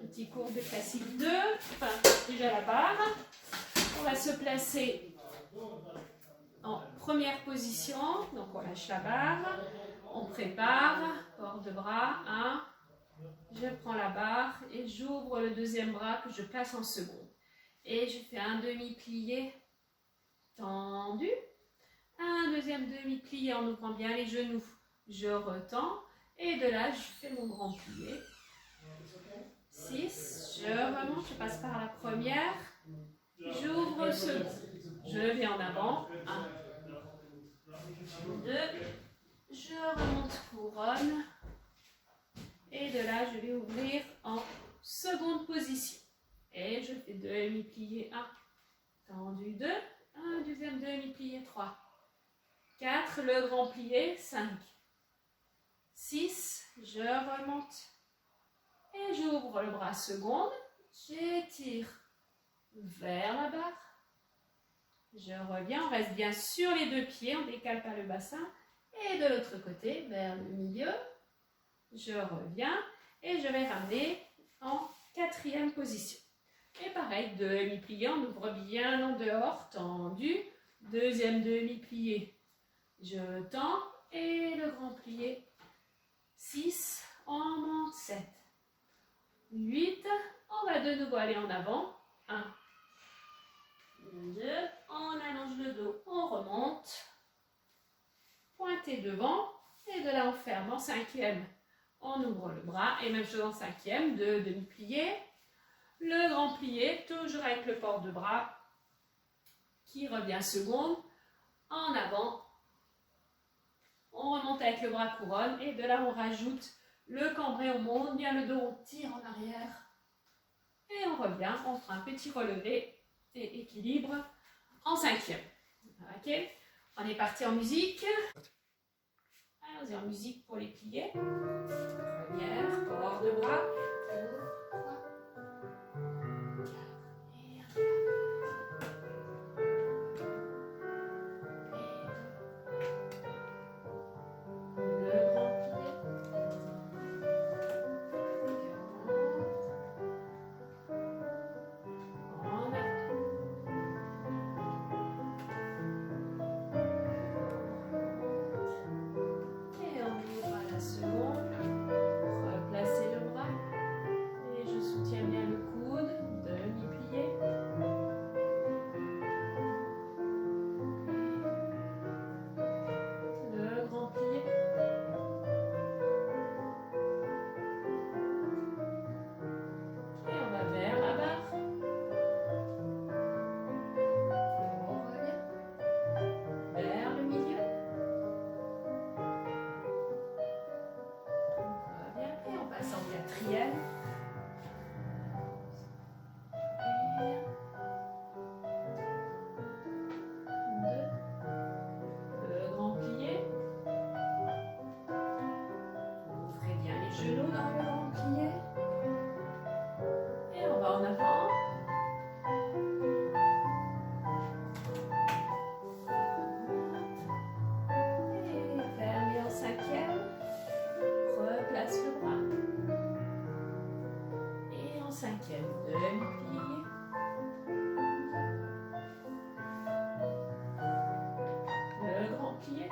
petit cours de classique 2, enfin déjà la barre. On va se placer en première position, donc on lâche la barre, on prépare, port de bras, 1, je prends la barre et j'ouvre le deuxième bras que je place en second. Et je fais un demi-plié tendu, un deuxième demi-plié en ouvrant bien les genoux, je retends et de là je fais mon grand plié. 6, je remonte, je passe par la première, j'ouvre second, je vais en avant, 1, 2, je remonte couronne et de là je vais ouvrir en seconde position et je fais demi-plié 1, tendu 2, un deuxième demi-plié 3, 4, le grand plié 5, 6, je remonte et j'ouvre le bras seconde, j'étire vers la barre, je reviens, on reste bien sur les deux pieds, on décale pas le bassin et de l'autre côté vers le milieu, je reviens et je vais ramener en quatrième position. Et pareil, demi-plié, on ouvre bien en dehors, tendu, deuxième demi-plié, je tends et le grand plié, 6, on monte 7, 8, on va de nouveau aller en avant, 1, 2, on allonge le dos, on remonte, pointé devant et de là on ferme en cinquième, on ouvre le bras et même chose en cinquième, 2 demi-pliés, le grand plié, toujours avec le port de bras qui revient seconde, en avant, on remonte avec le bras couronne et de là on rajoute le cambré, on monte bien le dos, on tire en arrière et on revient, on fera un petit relevé et équilibre en cinquième. Ok, on est parti en musique. Allons-y en musique pour les pliés. Première, port de bras. 2, 3, 4 et 1. Le grand plié. En avant. Et on ouvre à la seconde. Replacez le bras. Et je soutiens bien le coude. Demi-plié. Le grand plié. Et on va vers la barre. On revient vers le milieu. On revient et on passe en quatrième. Et 2. Le grand plié. Ouvrez bien les genoux dans le grand plié. Et on va en avant. Et fermez en cinquième. Replace le bras. Et en cinquième, demi-plié. Le grand plié.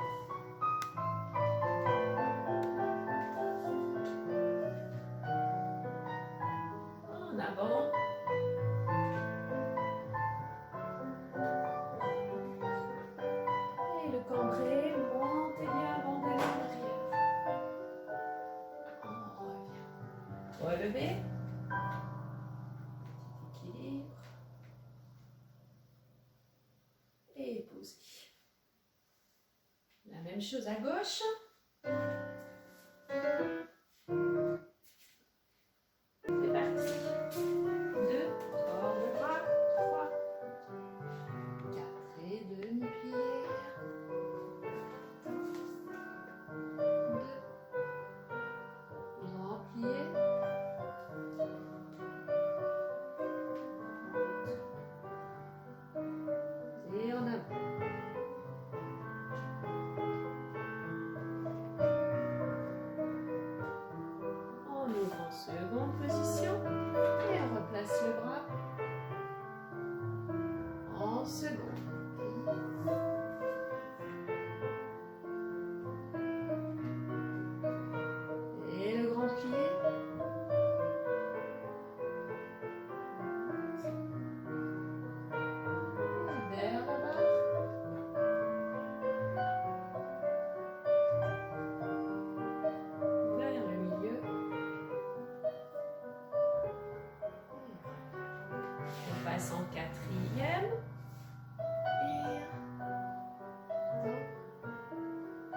En avant. Et le cambré, montez bien avant d'aller en arrière. On revient. Relevez. Petit équilibre. Et posez. La même chose à gauche. C'est parti. 2, port de bras. 3, 4 et demi-plié. 2, grand plié. Et en avant. en seconde. Et le grand plié. Vers la barre. Vers le milieu. On passe en quatrième. Et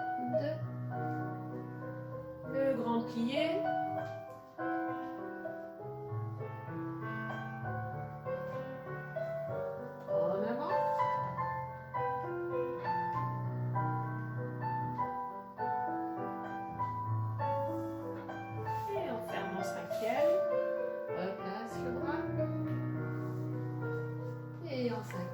1, 2. Le grand plié. En avant. Et on ferme en cinquième. Replace le bras. Et en cinquième.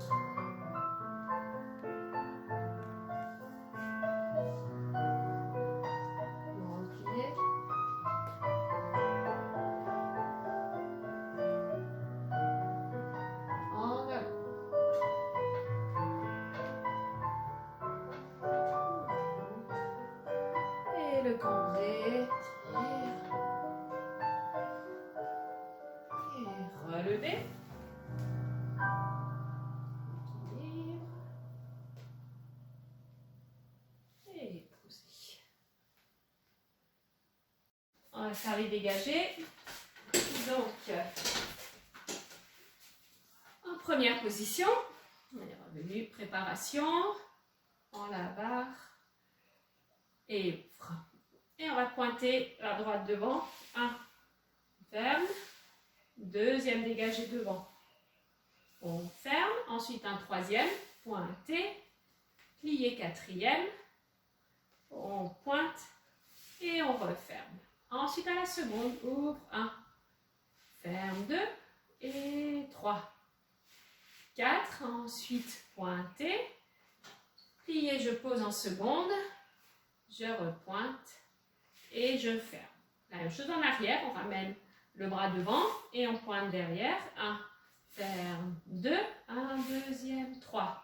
Grand plié. En avant. Et le cambré. Et relever. Équilibre. Et poser. On va faire les dégagés. Donc, en première position, on est revenu, préparation, en la barre et frein. Et on va pointer la droite devant, 1, ferme, deuxième dégagé devant, on ferme, ensuite un troisième, pointé, plié quatrième, on pointe et on referme. Ensuite à la seconde, ouvre, 1, ferme 2 et 3. 4, ensuite pointé, plié, je pose en seconde, je repointe et je ferme. La même chose en arrière, on ramène le bras devant et on pointe derrière. 1, ferme 2, un deuxième, 3,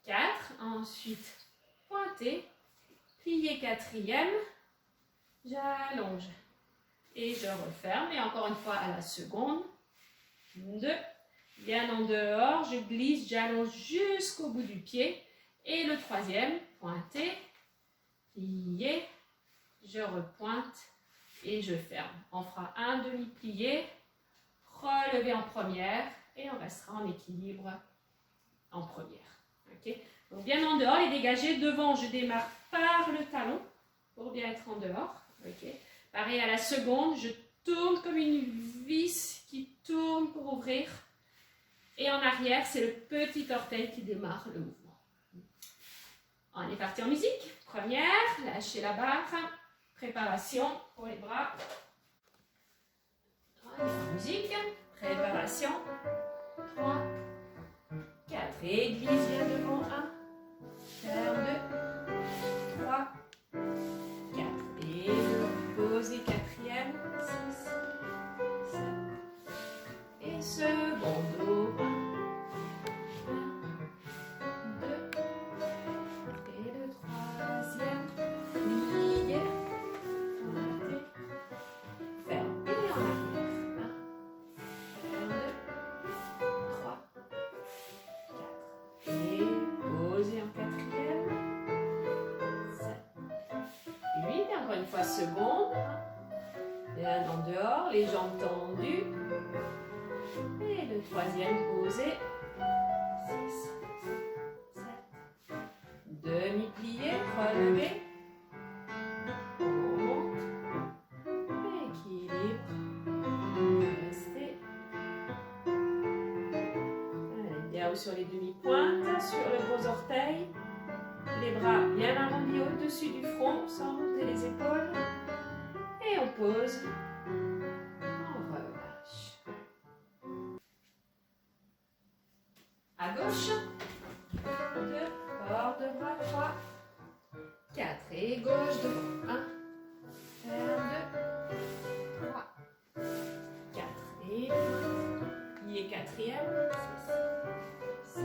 4, ensuite pointé, plié quatrième, j'allonge et je referme et encore une fois à la seconde, 2, bien en dehors, je glisse, j'allonge jusqu'au bout du pied. Et le troisième, pointé, plié, je repointe et je ferme. On fera un demi-plié, relevé en première et on restera en équilibre en première. Okay. Donc bien en dehors, les dégagés devant, je démarre par le talon pour bien être en dehors. Okay. Pareil à la seconde, je tourne comme une vis qui tourne pour ouvrir. Et en arrière, c'est le petit orteil qui démarre le mouvement. On est parti en musique. Première, lâchez la barre. Préparation pour les bras. On est en musique. Préparation. 3, 4. Et glisse bien devant. 1, ferme 2, 3, 4. Et posez quatrième. 6, 7. Et seconde ouvre. 1, 2. Et le troisième. Plié. Pointé. Ferme. Et en arrière. 1, ferme 2, 3, 4. Et posez en quatrième. 7, 8. Encore une fois, seconde. Bien en dehors, les jambes tendues. Et le troisième posé. 6, 7. Demi-plié, relevé. On monte. Équilibre. Restez. Allez, bien haut sur les demi-pointes, sur le gros orteil. Les bras bien arrondis au-dessus du front, sans monter les épaules. Et on pose. On relâche. À gauche. 2, bord de bras, 3, 4. Et gauche devant. 1, ferme 2, 3, 4. Et plié quatrième. 6,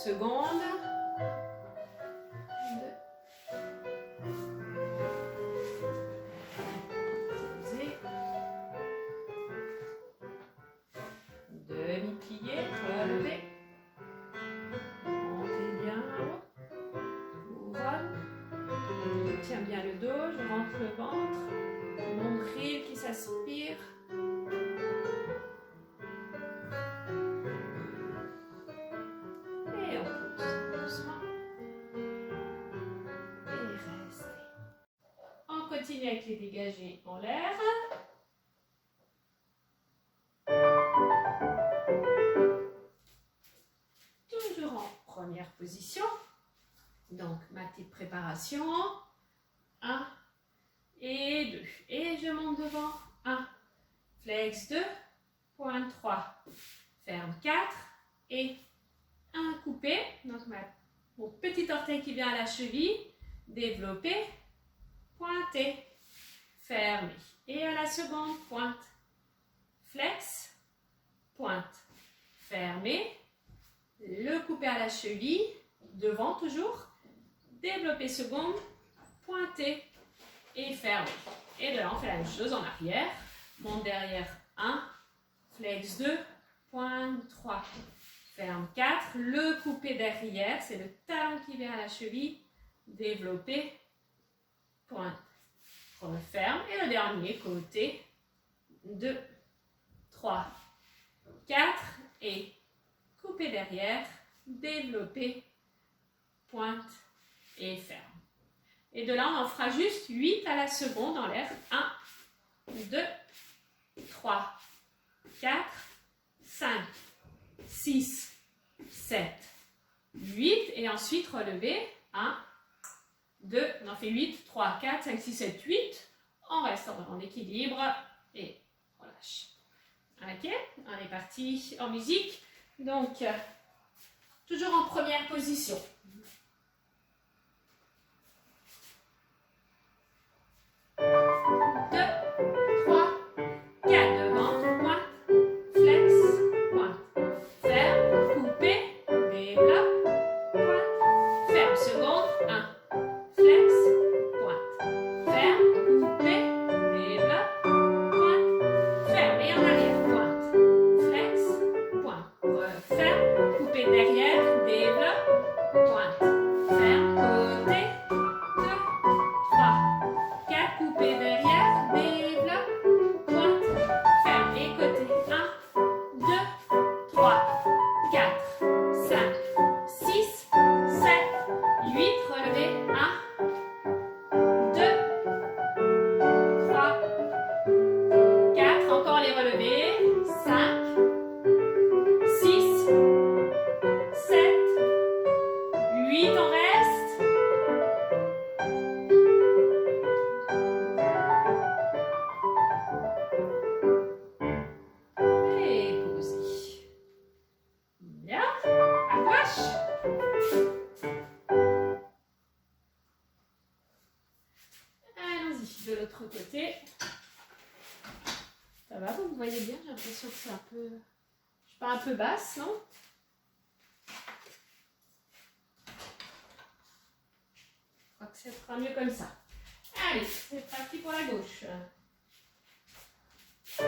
secondes. 2. Demi-plié, relevé. Montez bien là-haut. Couronne. Je tiens bien le dos, je rentre le ventre. Nombril qui s'aspire. Et on pousse doucement. Et restez. On continue avec les dégagés en l'air. Toujours en première position. Donc, ma petite préparation. 1 et 2. Et je monte devant. 1. Flex 2. Pointe 3. Ferme 4. Et 1 coupé. Donc, mon petit orteil qui vient à la cheville. Développer. Pointer. Fermer. Et à la seconde, pointe. Flex. Pointe. Fermer. Le couper à la cheville. Devant toujours. Développer seconde. Pointer. Et fermer. Et de là, on fait la même chose en arrière. Monte derrière 1. Flex 2. Pointe 3. Ferme 4. Le couper derrière. C'est le talon qui vient à la cheville. Développer. Pointe. Referme. Et le dernier côté. 2. 3. 4. Et couper derrière. Développer. Pointe. Et ferme. Et de là, on en fera juste 8 à la seconde en l'air. 1, 2, 3, 4, 5, 6, 7, 8. Et ensuite, relever. 1, 2, on en fait 8, 3, 4, 5, 6, 7, 8. On reste en équilibre et relâche. Ok, on est parti en musique. Donc, toujours en première position. 2, 3, 4, devant, pointe, flex, pointe, ferme, couper, développe, pointe, ferme, seconde, 1, flex, pointe, ferme, couper, développe, pointe, ferme, et en arrière, pointe, flex, pointe, referme, couper derrière, développe, pointe, ferme, côté, 2, 3, 4, couper derrière, développe, pointe, ferme et côté. 1, 2, 3, 4, 5, 6, 7, 8, relevez. 1, 2, 3, 4, encore les relevés. 5, 6, 7, 8, on reste. Et posez. Bien. À gauche. Allons-y, de l'autre côté. Ça va, vous me voyez bien? J'ai l'impression que c'est un peu... Je suis pas un peu basse, non? Je crois que ça sera mieux comme ça. Allez, c'est parti pour la gauche. 2,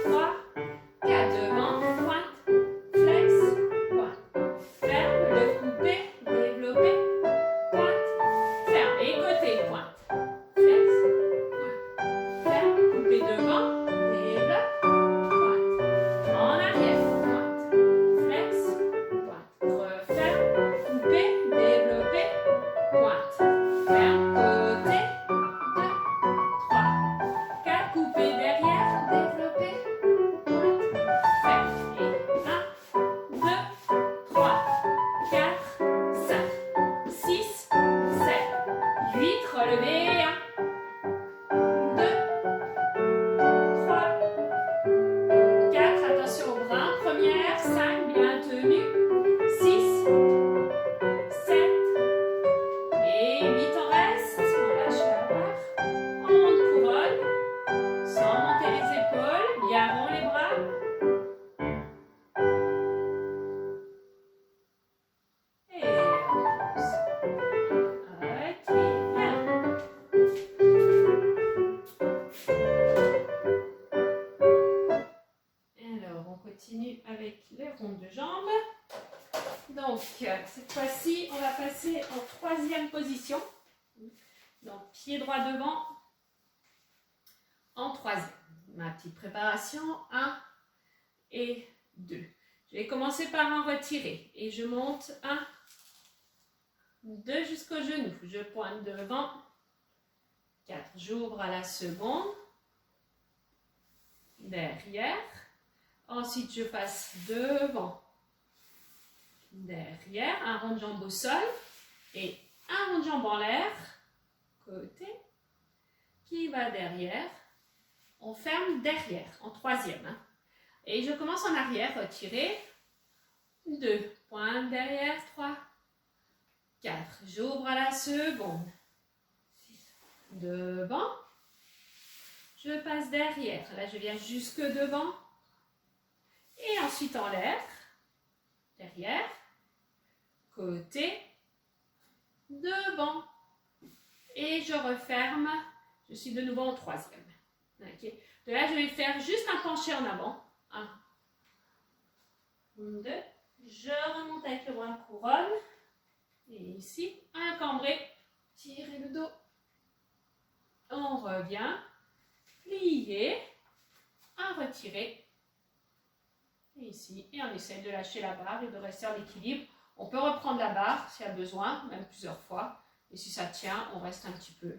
3, 4, devant, pointe, flex, pointe, ferme, le couper, développer, pointe, ferme, et côté, pointe, flex, pointe, ferme, couper devant, développe, pointe, en arrière, pointe, flex, pointe, referme, couper, développer, pointe, ferme, côté, 2, 3, 4, couper derrière, deuxième position. Donc, pied droit devant en troisième. Ma petite préparation, 1 et 2. Je vais commencer par en retirer et je monte 1, 2 jusqu'au genou. Je pointe devant, 4. J'ouvre à la seconde, derrière. Ensuite, je passe devant, derrière, un rond de jambe au sol et un rond de jambe en l'air, côté, qui va derrière. On ferme derrière, en troisième. Hein. Et je commence en arrière, retirer, 2, pointe derrière, 3, 4. J'ouvre à la seconde, 6, devant, je passe derrière. Là, je viens jusque devant. Et ensuite en l'air, derrière, côté, devant. Et je referme, je suis de nouveau en troisième. Okay. De là, je vais faire juste un penché en avant. 1, 2, je remonte avec le bras couronne. Et ici, un cambré, tirez le dos. On revient, plier, un retiré. Et ici, et on essaie de lâcher la barre et de rester en équilibre. On peut reprendre la barre s'il y a besoin, même plusieurs fois. Et si ça tient, on reste un petit peu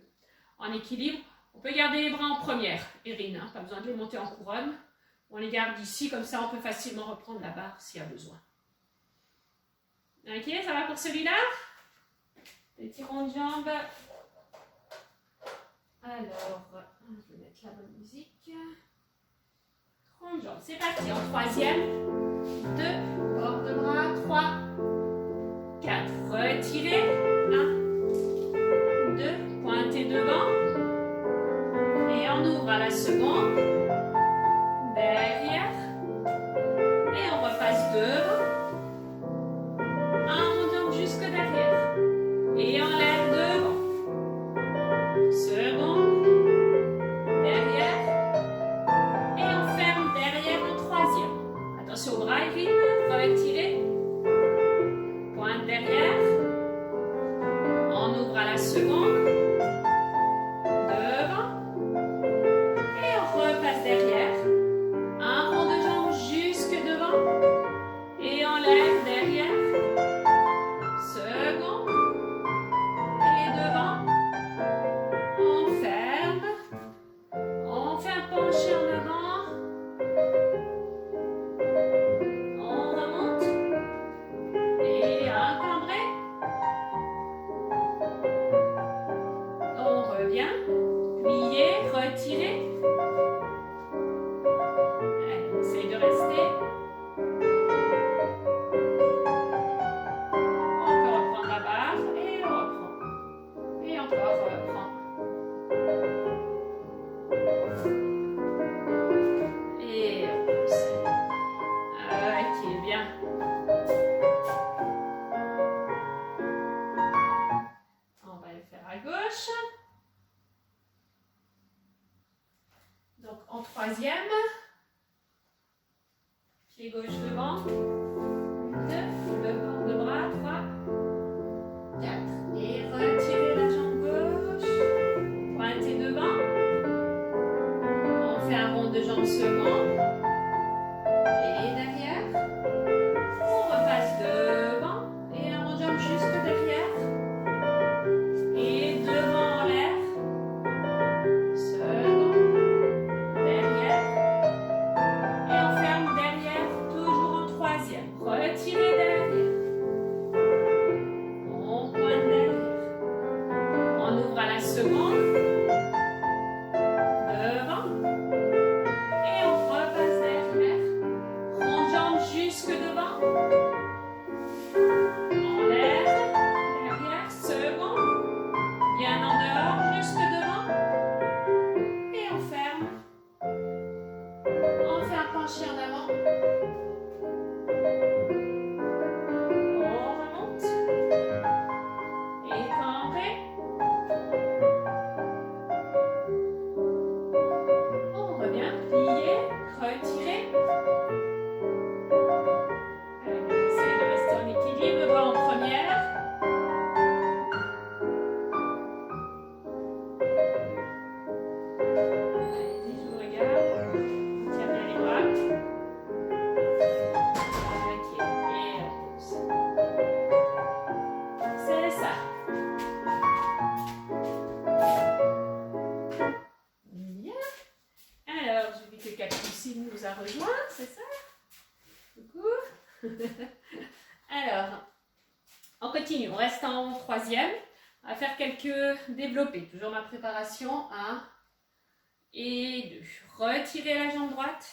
en équilibre. On peut garder les bras en première, Erin, hein, pas besoin de les monter en couronne. On les garde ici, comme ça on peut facilement reprendre la barre s'il y a besoin. Ok, ça va pour celui-là? Petit rond de jambe. Alors, je vais mettre la bonne musique. Rond de jambe, c'est parti. En troisième, 2, bord de bras, 3, 4. Retirez, 1, 2, pointez devant. Et on ouvre à la seconde, derrière, et on repasse devant, un rond jusque derrière, et en l'air devant, seconde, derrière, et on ferme derrière en troisième. Attention au bras, Erin, retirez, pointe derrière, on ouvre à la seconde, derrière, un rond de jambe jusque devant et en l'air derrière, second et devant, on ferme, on fait un penché en avant, on remonte et un cambré, on revient, plier, retirer. Troisième, pied gauche devant, 2, le bord de bras, 3, 4, et retirez la jambe gauche, pointez devant, on fait un rond de jambe second, et derrière, on repasse devant, et un rond de jambe jusque derrière, et devant en l'air, retirez derrière, on pointe derrière, on ouvre à la seconde, devant, et on repasse derrière, rond de jambe jusque devant, en l'air, derrière, seconde, bien en dehors, jusque devant, et on ferme, on fait un penché en avant. nous a rejoints, c'est ça? Coucou. Alors, on continue, on reste en troisième. On va faire quelques développés. Toujours ma préparation. 1 et 2. Retirez la jambe droite.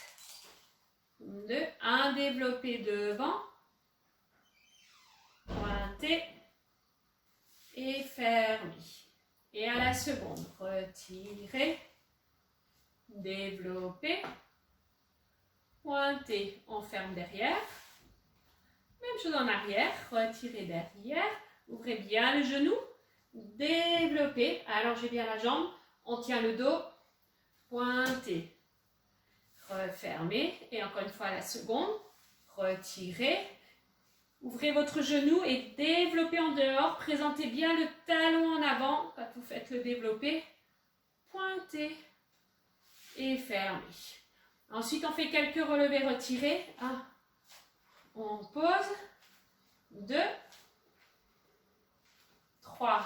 2. Un développé devant. Pointez. Et fermez. Et à la seconde, retirez. Développez. Pointez. On ferme derrière. Même chose en arrière. Retirez derrière. Ouvrez bien le genou. Développez. Allongez bien la jambe. On tient le dos. Pointez. Refermez. Et encore une fois à la seconde. Retirez. Ouvrez votre genou et développez en dehors. Présentez bien le talon en avant quand vous faites le développé. Pointez. Et fermez. Ensuite, on fait quelques relevés retirés. 1. On pose. 2. 3.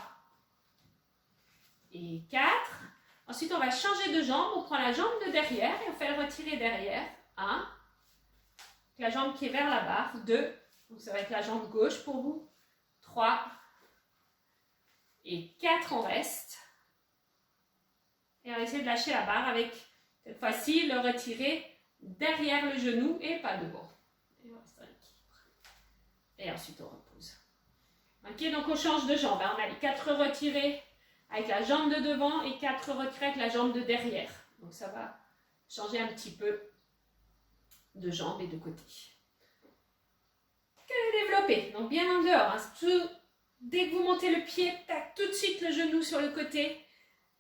Et 4. Ensuite, on va changer de jambe. On prend la jambe de derrière et on fait le retirer derrière. 1. La jambe qui est vers la barre. 2. Donc, ça va être la jambe gauche pour vous. 3. Et 4, on reste. Et on va essayer de lâcher la barre avec, cette fois-ci, le retirer derrière le genou et pas devant. Et on reste en équilibre. Et ensuite, on repose. Ok, donc on change de jambe. On a les 4 retirés avec la jambe de devant et 4 retirés avec la jambe de derrière. Donc ça va changer un petit peu de jambe et de côté. Que développer. Donc bien en dehors. Hein. Dès que vous montez le pied, tac, tout de suite le genou sur le côté.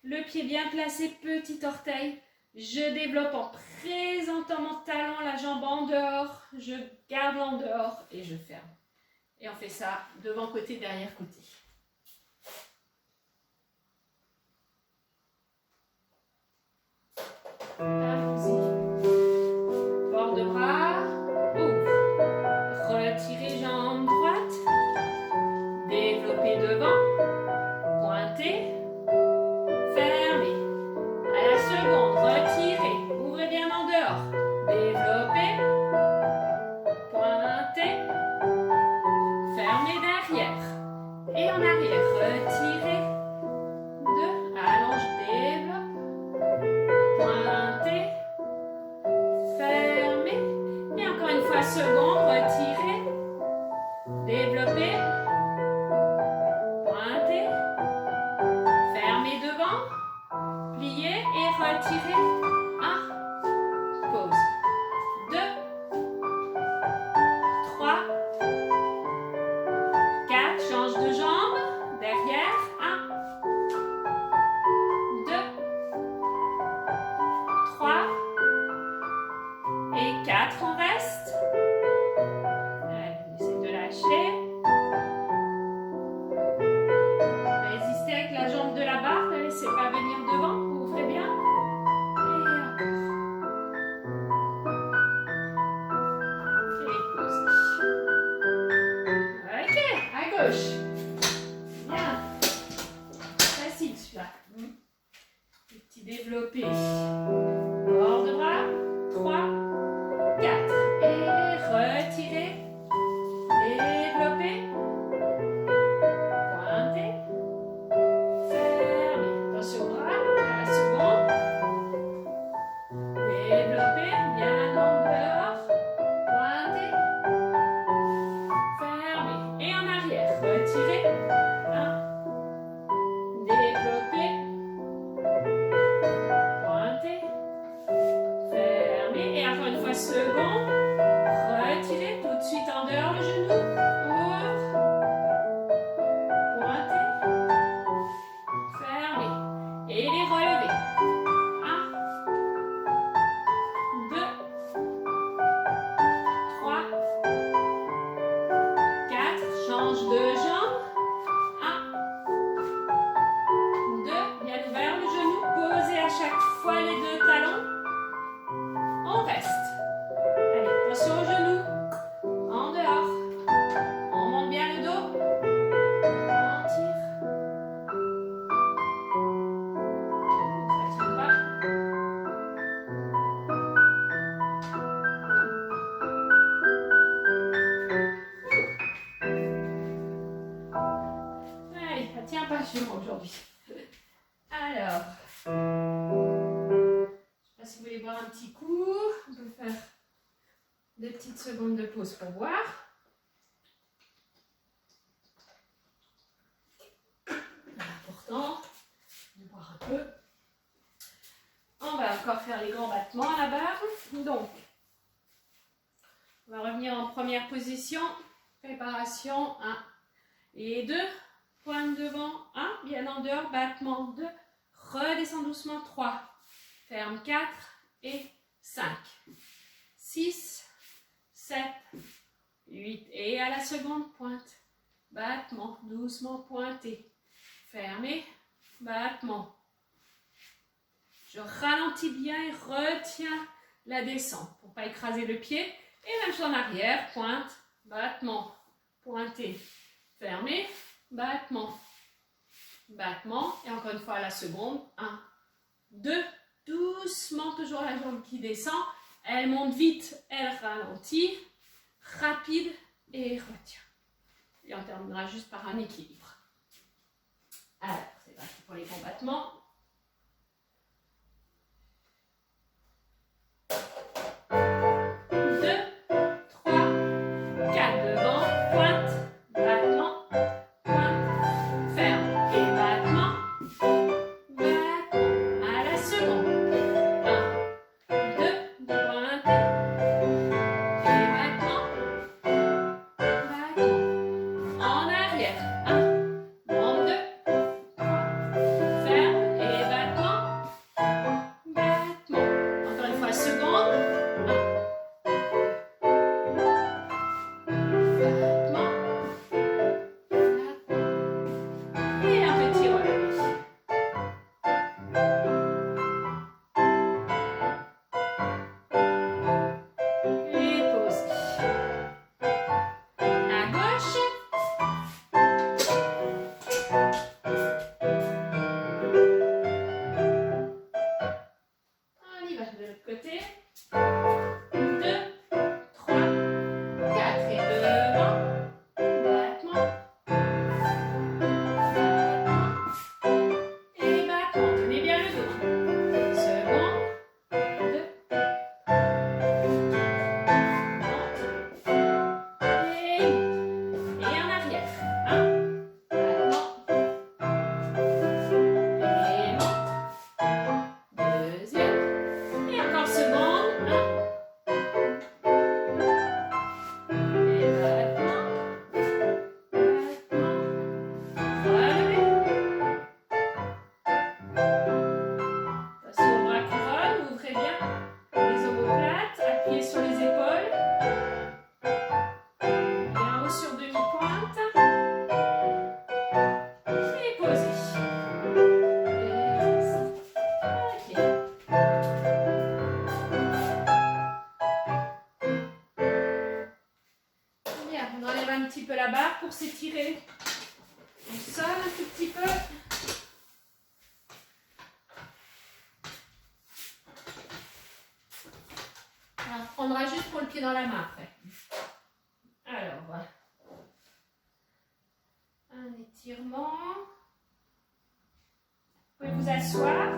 Le pied bien placé, petit orteil. Je développe en présentant mon talon, la jambe en dehors. Je garde en dehors et je ferme. Et on fait ça devant côté, derrière côté. Allons-y. Port de bras. Ouvre. Retirez jambe droite. Développez devant. Pointez. Fermez. À la seconde, retirez. Ouvrez bien en dehors. Développez. Pointez. Fermez derrière. Et en arrière, retirez. 2. Allonge, développe. Pointez. Fermez. Et encore une fois, seconde, retirez. Développez. Pointez. Fermez devant. Pliez et retirez. 1. Pause. 2. 3. 4. Change de jambe. Derrière. 1. 2. 3. Et 4. On reste. Allez, on essaie de lâcher. Résistez avec la jambe de la barre. Ne laissez pas venir devant. Ouvrez bien. Et encore. Et posez. Ok, à gauche. Bien. Facile celui-là. Les petits développés. Bord de bras. 3, 4. Et retirez. Développez. Pointez. Fermez. Attention au bras. À la seconde. Développez. Bien en dehors. Pointez. Fermez. Et en arrière. Retirez. 1. Développez. Pointez. Fermez. Et encore une fois, second. Retirez tout de suite en dehors le genou. Ouvre. Pointez. Fermez. Et les relevez. 1. 2. 3. 4. Change de jambe. 1. 2. Bien ouvert le genou. Posez à chaque fois les 2 talons. On reste. Allez, attention au genou. En dehors. On monte bien le dos. On tire. On ne fatigue pas. rassurant aujourd'hui. Alors, je ne sais pas si vous voulez boire un petit coup. On peut faire 2 petites secondes de pause pour boire. Important de boire un peu. On va encore faire les grands battements à la barre. Donc, on va revenir en première position. Préparation 1 et 2. Pointe devant 1, bien en dehors, battement 2. Redescends doucement 3. Ferme 4 et 5. 6, 7, 8. Et à la seconde pointe. Battement, doucement pointé. Fermé, battement. Je ralentis bien et retiens la descente pour ne pas écraser le pied. Et même chose en arrière, pointe, battement, pointé, fermé, battement, battement. Et encore une fois à la seconde, 1, 2, doucement, toujours la jambe qui descend. Elle monte vite, elle ralentit, rapide et retient. Et on terminera juste par un équilibre. Alors, c'est parti pour les combattements. 2, 3, 4, devant, pointe, battement, pointe, ferme et battement, battement, à la seconde. 1, 2, pointe, et battement, battement, en arrière. 1, 2, 3, ferme et battement, battement. Encore une fois, seconde. Pour s'étirer, on sonne un tout petit peu. On prendra juste pour le pied dans la main après. Alors, voilà. Un étirement. Vous pouvez vous asseoir.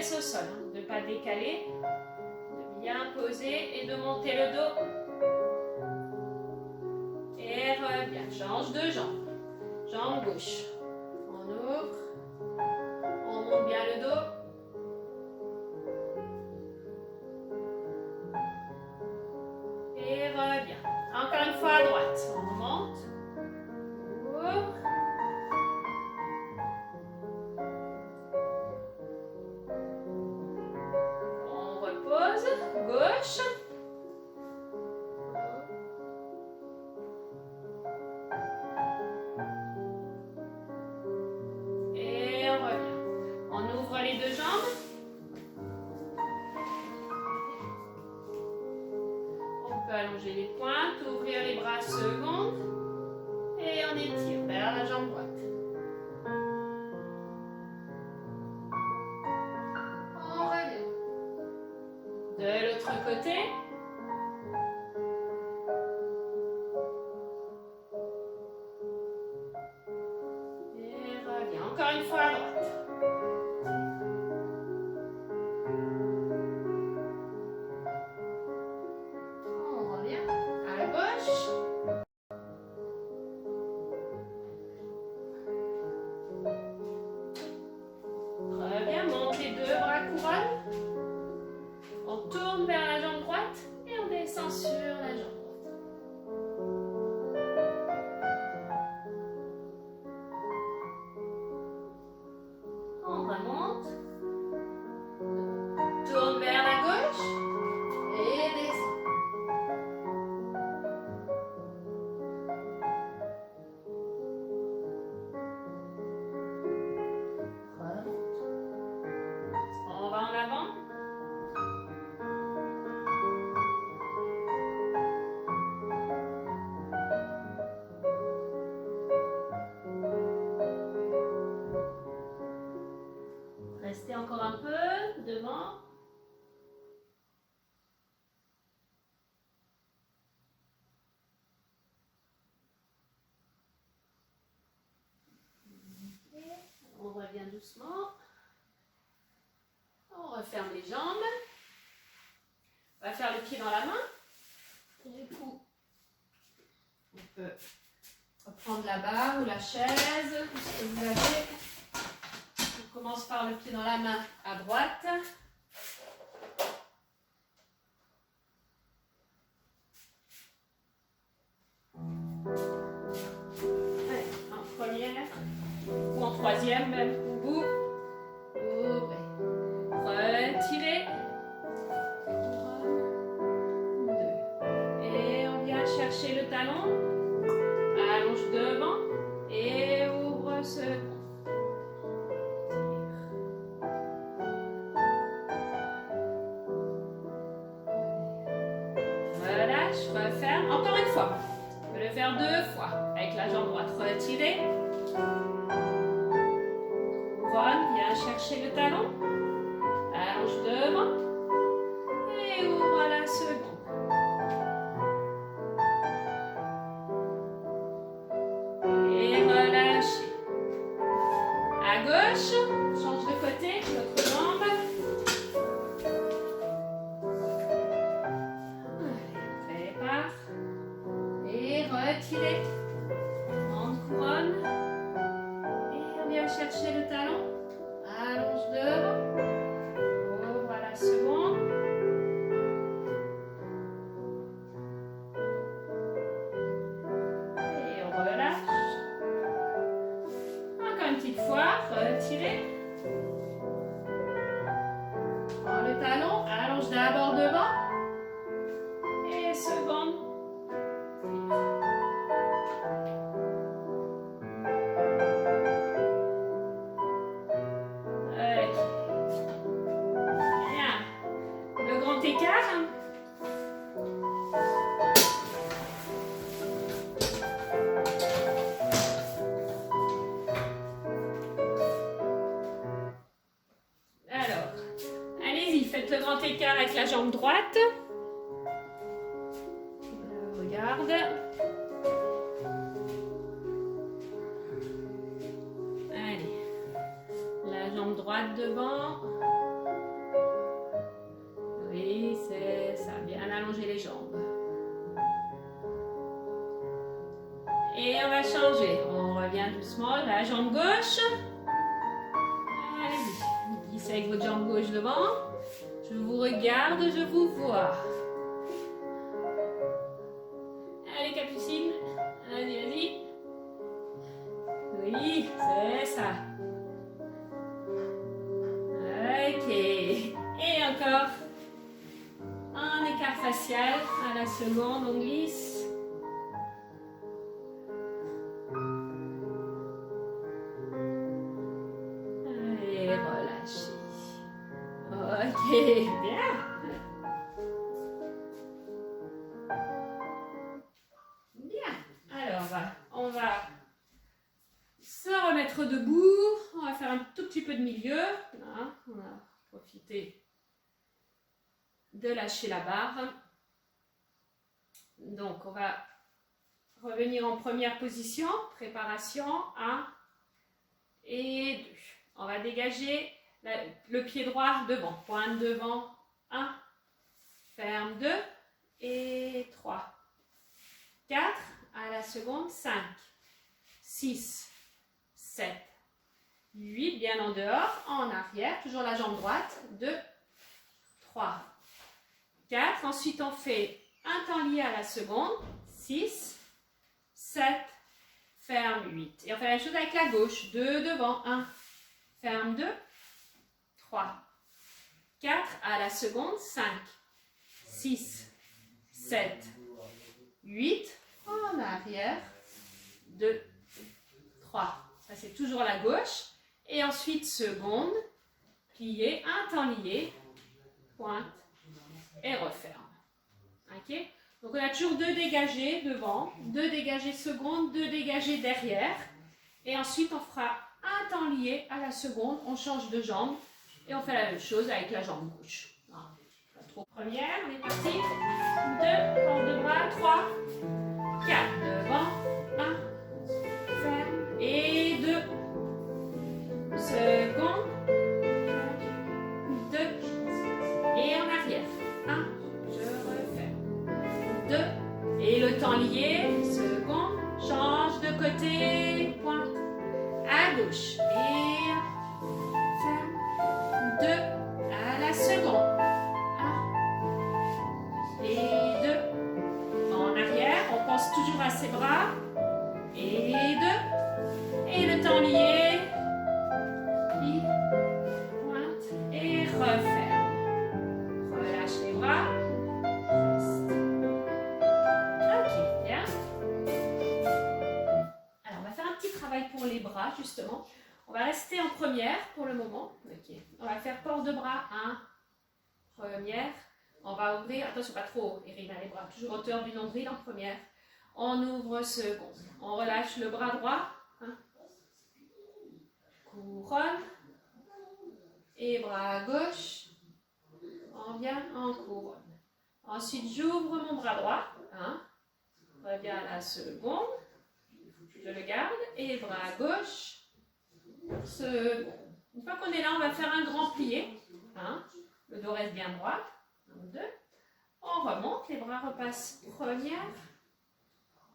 fesses au sol, hein, de ne pas décaler, de bien poser et de monter le dos. Et reviens, change de jambe. Jambe gauche. On ouvre. On monte bien le dos. Et reviens. Encore une fois à droite. On monte. Ouvre. On repose. Gauche. Et on revient. On ouvre les deux jambes. On peut allonger les pointes, ouvrir les bras secondes. Et on étire vers la jambe droite. On revient. De l'autre côté. Et reviens. Encore une fois à droite. On revient. À gauche. Reviens, monte les deux bras couronne. On tourne vers la jambe droite et on descend sur la jambe droite. On remonte. Tourne vers la gauche et descend. Remonte. On va en avant. Restez encore un peu devant. On revient doucement. On referme les jambes. On va faire le pied dans la main. Du coup, on peut reprendre la barre ou la chaise, ou ce que vous avez. On commence par le pied dans la main à droite. Allez, en première ou en troisième même au bout. Ouvrez. Retirez. Et on vient chercher le talon. Allonge devant et ouvre ce pont. Relâche, referme. Encore une fois. On peut le faire 2 fois. Avec la jambe droite retirée. Couronne, viens chercher le talon. Allonge devant. Et ouvre la seconde. Et relâchez. À gauche, change de côté, l'autre jambe. Allez, prépare. Et retirez. En couronne. Et on vient chercher le talon. Allonge devant. Ouvre la seconde. Et on relâche. Encore une petite fois. Retirez. Prends le talon. Allonge d'abord devant. Et seconde. Écart. Alors, allez-y, faites le grand écart avec la jambe droite. Regarde. Allez, la jambe droite devant. C'est ça, bien allonger les jambes. Et on va changer. On revient doucement, la jambe gauche. Allez, glissez avec votre jambe gauche devant. Je vous regarde, je vous vois. Allez, Capucine. Vas-y, vas-y. Oui, c'est ça. Ok. Et encore. Un écart facial à la seconde, on glisse. Et relâchez. Ok, bien. Bien. Alors, on va se remettre debout. On va faire un tout petit peu de milieu. Là, on va profiter de lâcher la barre. Donc, on va revenir en première position. Préparation 1 et 2. On va dégager le pied droit devant. Pointe devant 1. Ferme 2 et 3. 4. À la seconde 5. 6. 7. 8. Bien en dehors. En arrière. Toujours la jambe droite. 2. 3. 4. Ensuite, on fait un temps lié à la seconde. 6. 7. Ferme 8. Et on fait la même chose avec la gauche. 2 devant. 1. Ferme 2. 3. 4. À la seconde. 5. 6. 7. 8. En arrière. 2. 3. Ça, c'est toujours la gauche. Et ensuite, seconde. Plié. Un temps lié. Pointe. Et referme. Ok? Donc, on a toujours 2 dégagés devant, 2 dégagés seconde, 2 dégagés derrière. Et ensuite, on fera un temps lié à la seconde. On change de jambe. Et on fait la même chose avec la jambe gauche. Pas trop. Première, on est parti. 2, porte de bras, 3, 4. Devant, 1, ferme. Et 2. Seconde. 2. Et en arrière. 1. Je referme. 2. Et le temps lié. Seconde. Change de côté. Pointe. À gauche. Et ferme. 2. À la seconde. 1. Et 2. En arrière. On pense toujours à ses bras. Et 2. Et le temps lié. Pointe. Et referme. Relâche les bras. Ok, bien. Alors, on va faire un petit travail pour les bras, justement. On va rester en première pour le moment. Ok. On va faire port de bras 1. Première. On va ouvrir. Attention, pas trop haut. Irina, les bras. Toujours hauteur du nombril en première. On ouvre seconde. On relâche le bras droit. 1. Couronne. Et bras gauche. On vient en couronne. Ensuite, j'ouvre mon bras droit. 1. Reviens à la seconde. Je le garde. Et bras gauche. Seconde. Une fois qu'on est là, on va faire un grand plié. 1. Le dos reste bien droit. 1, 2. On remonte. Les bras repassent première.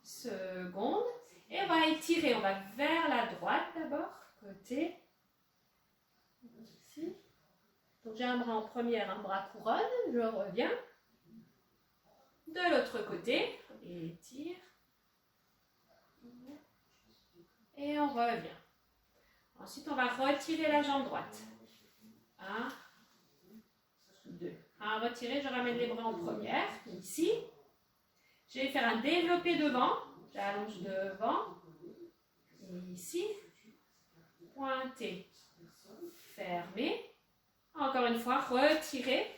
Seconde. Et on va étirer. On va vers la droite d'abord. Côté. Ici. Donc j'ai un bras en première, un bras couronne. Je reviens. De l'autre côté. Étire. Et on revient. Ensuite, on va retirer la jambe droite. 1, 2. À retirer, je ramène les bras en première. Ici. Je vais faire un développé devant. J'allonge devant. Et ici. Pointer. Fermer. Encore une fois, retirer.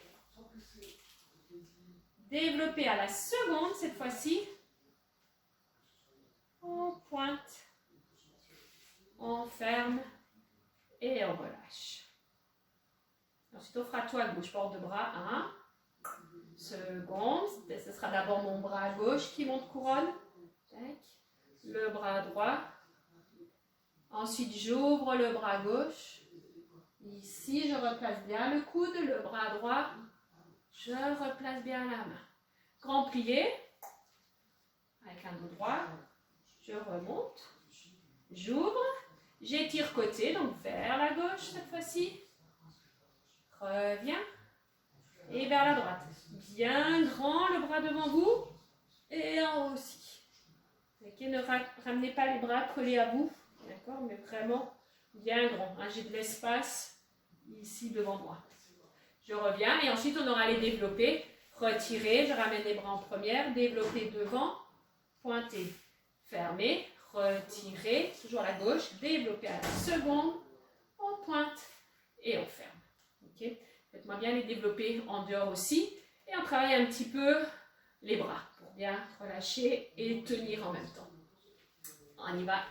Développer à la seconde cette fois-ci. On pointe. On ferme. Et on relâche. Ensuite, on fera tout à gauche. Porte de bras. 1. Seconde. Ce sera d'abord mon bras gauche qui monte couronne. Le bras droit. Ensuite, j'ouvre le bras gauche. Ici, je replace bien le coude, le bras droit. Je replace bien la main. Grand plié. Avec un dos droit. Je remonte. J'ouvre. J'étire côté, donc vers la gauche cette fois-ci. Reviens. Et vers la droite. Bien grand, le bras devant vous. Et en haut aussi. Okay, ne ramenez pas les bras collés à vous. D'accord, mais vraiment bien grand. Hein, j'ai de l'espace ici devant moi. Je reviens et ensuite on aura les développés. Retirer, je ramène les bras en première. Développer devant. Pointer. Fermer. Retirer. Toujours à la gauche. Développer à la seconde. On pointe. Et on ferme. Okay. Faites-moi bien les développer en dehors aussi. Et on travaille un petit peu les bras pour bien relâcher et tenir en même temps. On y va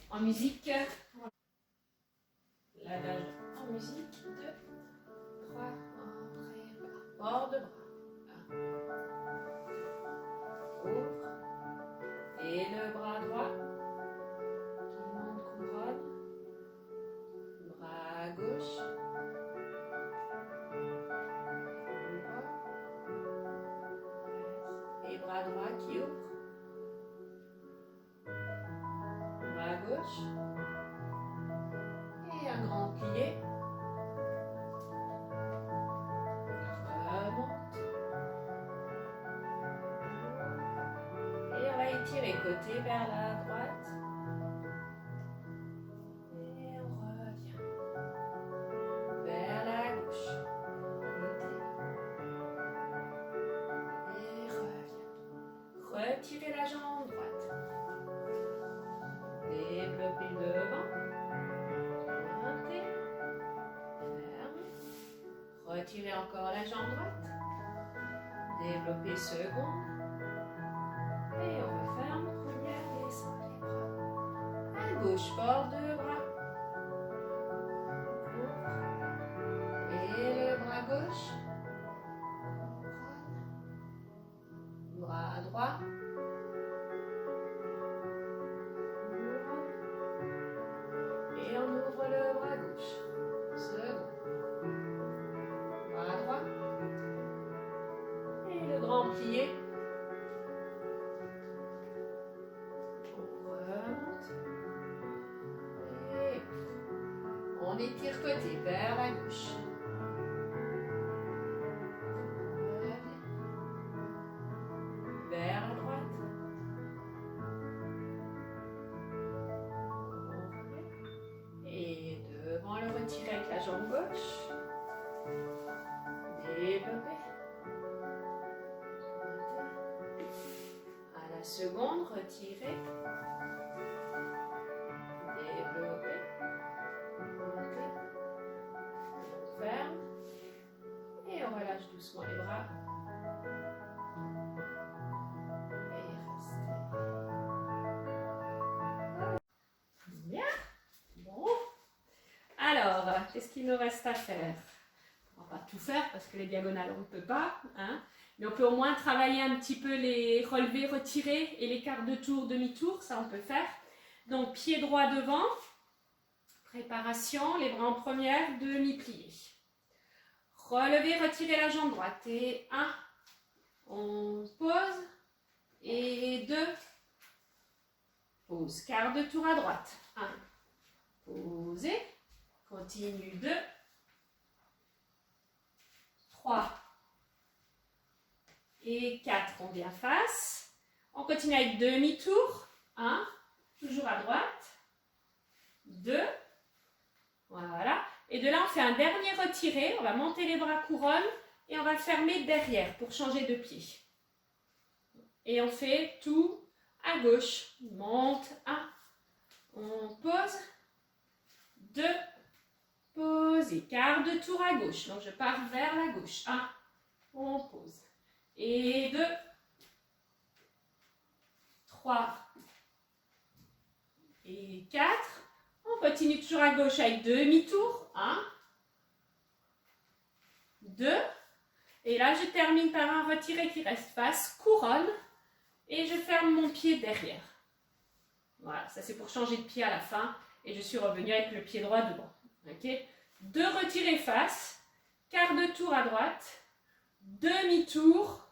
en musique. Lavage en musique. 2, 3, entrée, bas. Bord de bras. 1. Ouvre. Et le bras droit. Tout le monde couronne. Bras gauche. Et bras droit qui ouvre. Bras gauche. Et un grand plié. Remonte. Et on va étirer côté vers la droite. Et on revient. Vers la gauche. Côté. Et revient. Retirez la jambe droite. Développez devant. Montez. Ferme. Retirez encore la jambe droite. Développez seconde. Et on referme. Regarde, descend les bras. À gauche, bord de bras. Et le bras gauche. Bras droit. Et on ouvre le bras gauche. Second. Bras droit. Et le grand plié. On remonte. Et on étire côté vers la gauche. Revient. Vers la droite. Et devant le retirer avec la jambe gauche. Développer. À la seconde, retirer. Développer. Monter. On ferme. Et on relâche doucement les bras. Et restez. Bien. Bon. Alors, qu'est-ce qu'il nous reste à faire? On ne va pas tout faire parce que les diagonales, on ne peut pas. Hein, mais on peut au moins travailler un petit peu les relevés, retirés et les quarts de tour, demi-tour. Ça, on peut faire. Donc, pied droit devant. Préparation. Les bras en première. Demi-plié. Relevez, retirez la jambe droite. Et 1. On pose. Et 2. Pose. Quart de tour à droite. 1. Posez. Continue. 2. 3. Et 4. On vient face. On continue avec demi-tour. 1. Toujours à droite. 2. Voilà. Et de là, on fait un dernier retiré. On va monter les bras couronne et on va fermer derrière pour changer de pied. Et on fait tout à gauche. Monte. 1. On pose. 2. Pose. Et quart de tour à gauche. Donc, je pars vers la gauche. 1. On pose. Et 2. 3. Et 4. On continue toujours à gauche avec demi-tour. 1. 2. Et là, je termine par un retiré qui reste face. Couronne. Et je ferme mon pied derrière. Voilà, ça c'est pour changer de pied à la fin. Et je suis revenue avec le pied droit devant. Ok. 2 retirés face. Quart de tour à droite. demi-tour.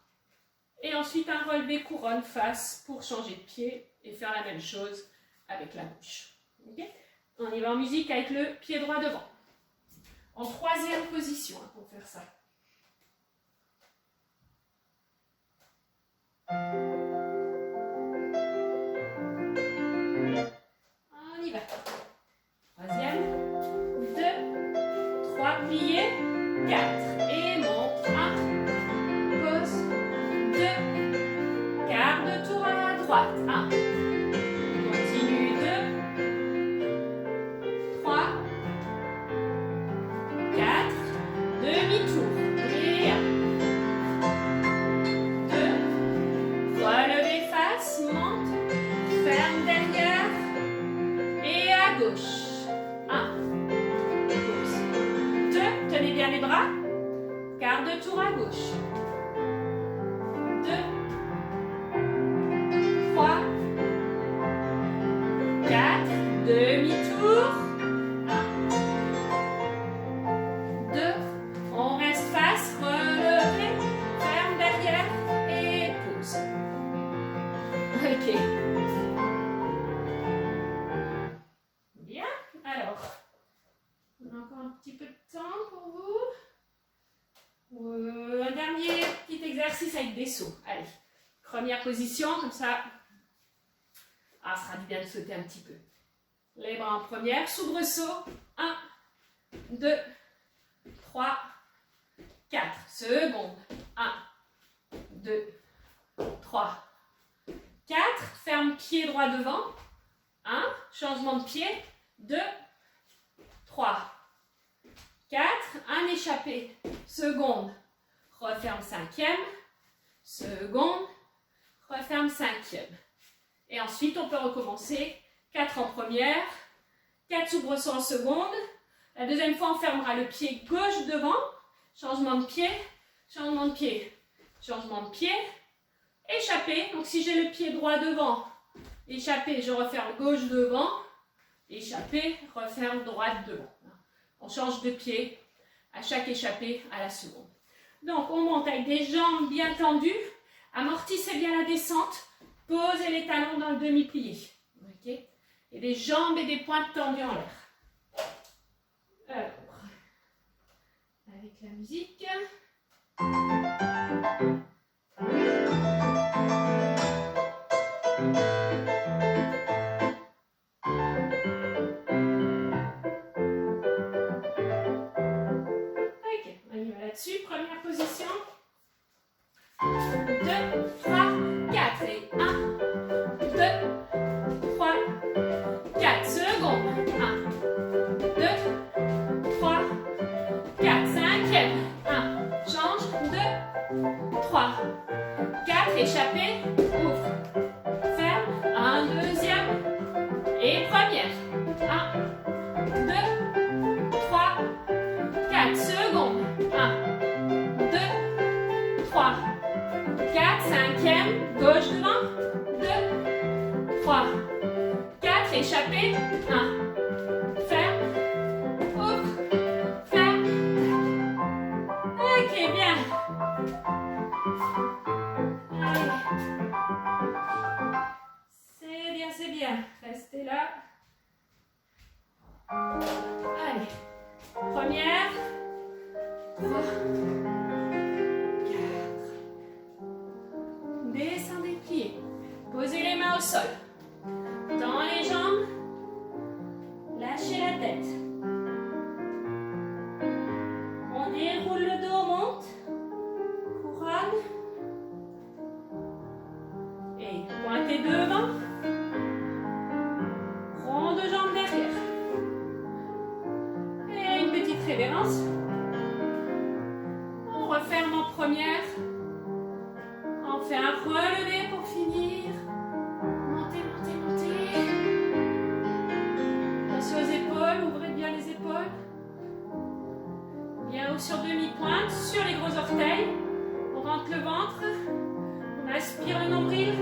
Et ensuite un relevé couronne face pour changer de pied et faire la même chose avec la bouche. Okay? On y va en musique avec le pied droit devant. En troisième position hein, pour faire ça. On y va. Troisième, 2, 3, plié, 4 et monte, 1, pause, 2, quart de tour à droite, 1, continue, 2, 3, 4, demi-tour, et 1, 2, relevez face, monte, ferme derrière, et à gauche. 1, pause. 2, tenez bien les bras. Quart de tour à gauche. 2, 3, 4, demi-tour. 1, 2, on reste face, relevez, ferme derrière et pause. Ok. Encore un petit peu de temps pour vous. Un dernier petit exercice avec des sauts. Allez, première position, comme ça. Ah, ça sera du bien de sauter un petit peu. Les bras en première, soubresaut. 1, 2, 3, 4. Seconde. 1, 2, 3, 4. Ferme pied droit devant. 1, changement de pied. 2, 3, 4, un échappé, seconde, referme cinquième, seconde, referme cinquième. Et ensuite, on peut recommencer 4 en première, 4 soubresauts en seconde. La deuxième fois, on fermera le pied gauche devant, changement de pied, changement de pied, changement de pied, échappé. Donc, si j'ai le pied droit devant, échappé, je referme gauche devant, échappé, referme droite devant. On change de pied à chaque échappée à la seconde. Donc, on monte avec des jambes bien tendues. Amortissez bien la descente. Posez les talons dans le demi-plié. Okay? Et des jambes et des pointes tendues en l'air. Alors, avec la musique. Première position. 2, 3, 4 et 1, 2, 3, 4. Seconde. 1, 2, 3, 4. Cinquième. 1. Change. 2, 3, 4. Échappé. Ouvre. Ferme. Un deuxième. Et première. 1, 2, 3, 4. Seconde. 1. 3, 4, cinquième, gauche devant, 2, 3, 4, échappé, 1, ferme, ouvre, ferme, ok, bien, allez, c'est bien, restez là, allez, première, 3, descendez pieds, posez les mains au sol, dans les jambes, lâchez la tête. On déroule le dos, on monte, couronne, et pointez devant, rond de jambes derrière. Et une petite révérence. On referme en première. On fait un relevé pour finir. Montez, montez, montez. Attention aux épaules, ouvrez bien les épaules. Bien haut sur demi-pointe, sur les gros orteils. On rentre le ventre. On aspire le nombril.